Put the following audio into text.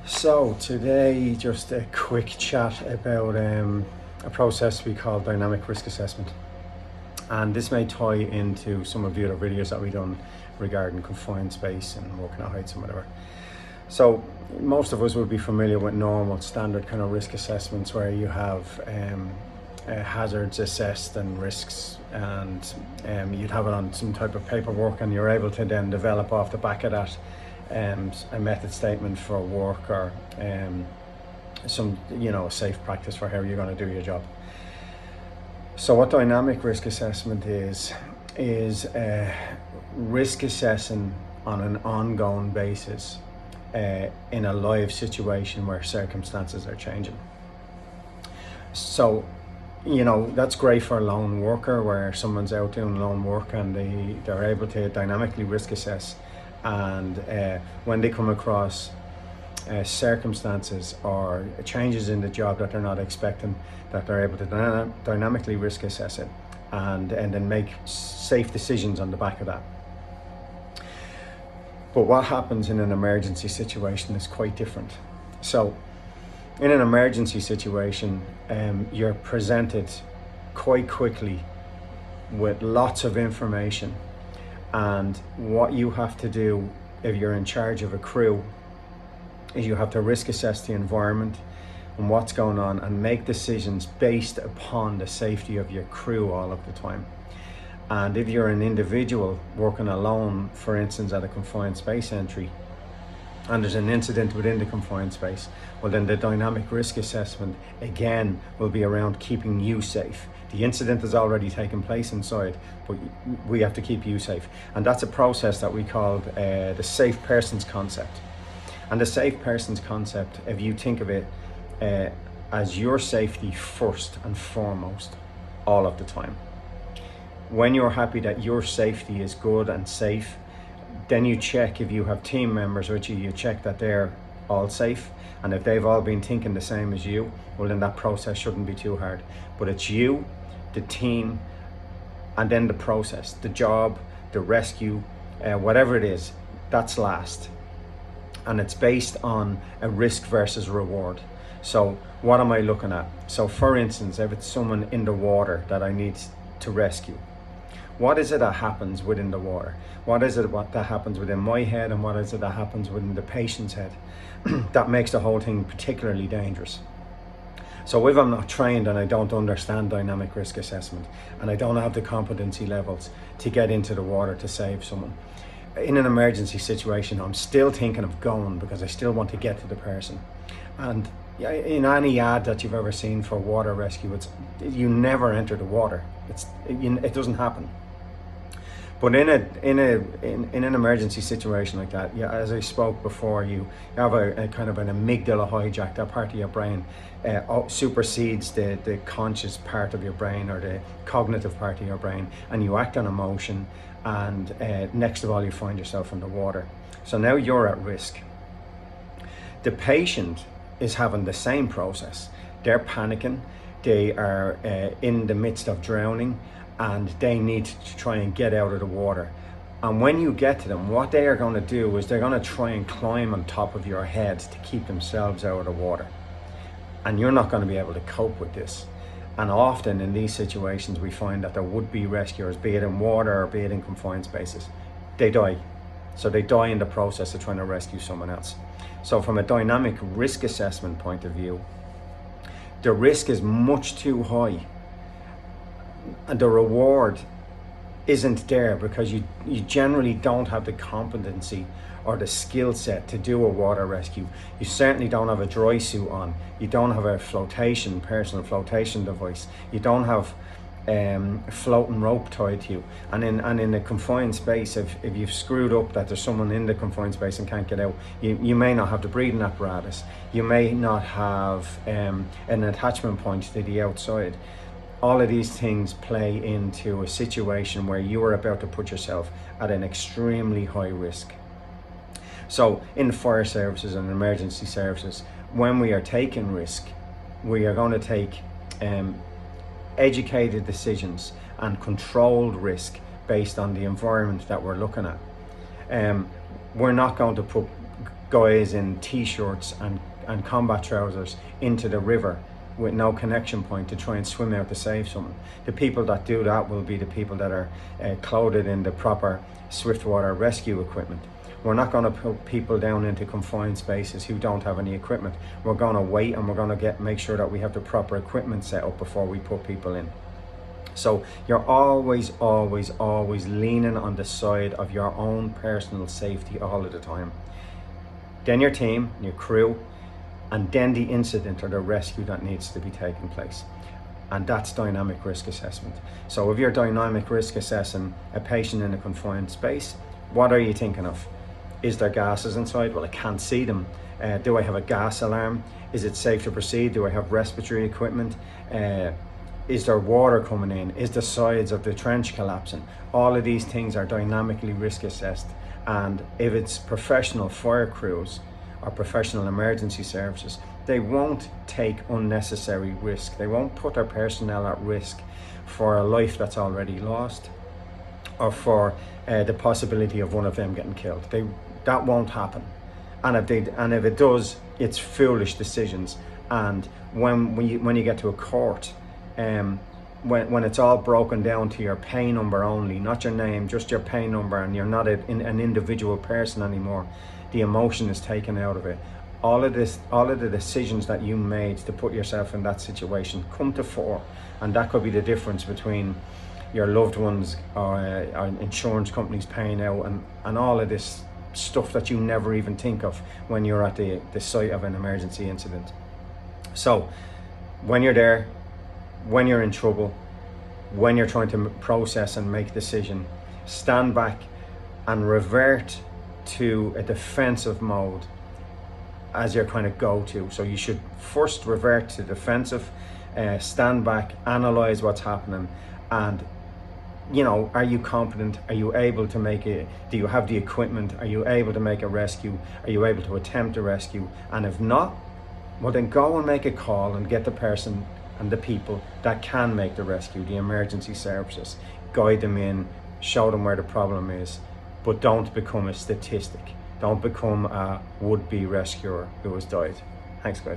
So today, just a quick chat about a process we call dynamic risk assessment, and this may tie into some of the other videos that we've done regarding confined space and working at heights and whatever. So most of us would be familiar with normal standard kind of risk assessments where you have hazards assessed and risks, and you'd have it on some type of paperwork, and you're able to then develop off the back of that a method statement for work, or some safe practice for how you're going to do your job. So what dynamic risk assessment is risk assessing on an ongoing basis in a live situation where circumstances are changing. So that's great for a lone worker, where someone's out doing lone work and they're able to dynamically risk assess, and when they come across circumstances or changes in the job that they're not expecting, that they're able to dynamically risk assess it and then make safe decisions on the back of that. But what happens in an emergency situation is quite different. So in an emergency situation, you're presented quite quickly with lots of information, and what you have to do if you're in charge of a crew is you have to risk assess the environment and what's going on and make decisions based upon the safety of your crew all of the time. And if you're an individual working alone, for instance at a confined space entry, and there's an incident within the confined space, well then the dynamic risk assessment again will be around keeping you safe. The incident has already taken place inside, but we have to keep you safe. And that's a process that we call the safe persons concept. And the safe persons concept, if you think of it as your safety first and foremost all of the time. When you're happy that your safety is good and safe, then you check if you have team members with you, you check that they're all safe. And if they've all been thinking the same as you, well then that process shouldn't be too hard. But it's you, the team, and then the process, the job, the rescue, whatever it is, that's last. And it's based on a risk versus reward. So what am I looking at? So for instance, if it's someone in the water that I need to rescue, what is it that happens within the water? What is it that happens within my head, and what is it that happens within the patient's head that makes the whole thing particularly dangerous? So if I'm not trained and I don't understand dynamic risk assessment, and I don't have the competency levels to get into the water to save someone, in an emergency situation, I'm still thinking of going because I still want to get to the person. And in any ad that you've ever seen for water rescue, you never enter the water. It doesn't happen. But in an emergency situation like that, as I spoke before, you have a kind of an amygdala hijack. That part of your brain supersedes the conscious part of your brain, or the cognitive part of your brain, and you act on emotion, and next of all you find yourself in the water. So now you're at risk. The patient is having the same process. They're panicking, they are in the midst of drowning, and they need to try and get out of the water. And when you get to them, what they are going to do is they're going to try and climb on top of your head to keep themselves out of the water. And you're not going to be able to cope with this. And often in these situations, we find that there would be rescuers, be it in water or be it in confined spaces. They die. So they die in the process of trying to rescue someone else. So from a dynamic risk assessment point of view, the risk is much too high, and the reward isn't there, because you generally don't have the competency or the skill set to do a water rescue. You certainly don't have a dry suit on. You don't have a personal flotation device. You don't have a floating rope tied to you. And in a confined space, if you've screwed up that there's someone in the confined space and can't get out, you may not have the breathing apparatus. You may not have an attachment point to the outside. All of these things play into a situation where you are about to put yourself at an extremely high risk. So in fire services and emergency services, when we are taking risk, we are going to take educated decisions and controlled risk based on the environment that we're looking at. We're not going to put guys in t-shirts and combat trousers into the river with no connection point to try and swim out to save someone. The people that do that will be the people that are clothed in the proper swiftwater rescue equipment. We're not going to put people down into confined spaces who don't have any equipment. We're going to wait, and we're going to make sure that we have the proper equipment set up before we put people in. So you're always leaning on the side of your own personal safety all of the time. Then your team, your crew, and then the incident or the rescue that needs to be taking place. And that's dynamic risk assessment. So if you're dynamic risk assessing a patient in a confined space, what are you thinking of? Is there gases inside? Well, I can't see them. Do I have a gas alarm? Is it safe to proceed? Do I have respiratory equipment? Is there water coming in? Is the sides of the trench collapsing? All of these things are dynamically risk assessed. And if it's professional fire crews or professional emergency services, they won't take unnecessary risk. They won't put their personnel at risk for a life that's already lost, or for the possibility of one of them getting killed. That won't happen. And if it does, it's foolish decisions. And when you get to a court, when it's all broken down to your pay number only, not your name, just your pay number, and you're not an individual person anymore, the emotion is taken out of it. All of the decisions that you made to put yourself in that situation come to fore, and that could be the difference between your loved ones or insurance companies paying out, and all of this stuff that you never even think of when you're at the site of an emergency incident. So when you're there, when you're in trouble, when you're trying to process and make a decision, stand back and revert to a defensive mode as your kind of go-to. So you should first revert to defensive, stand back, analyze what's happening, and are you competent? Are you able to make it? Do you have the equipment? Are you able to make a rescue? Are you able to attempt a rescue? And if not, well, then go and make a call and get the person and the people that can make the rescue, the emergency services. Guide them in, show them where the problem is, but don't become a statistic. Don't become a would-be rescuer who has died. Thanks, guys.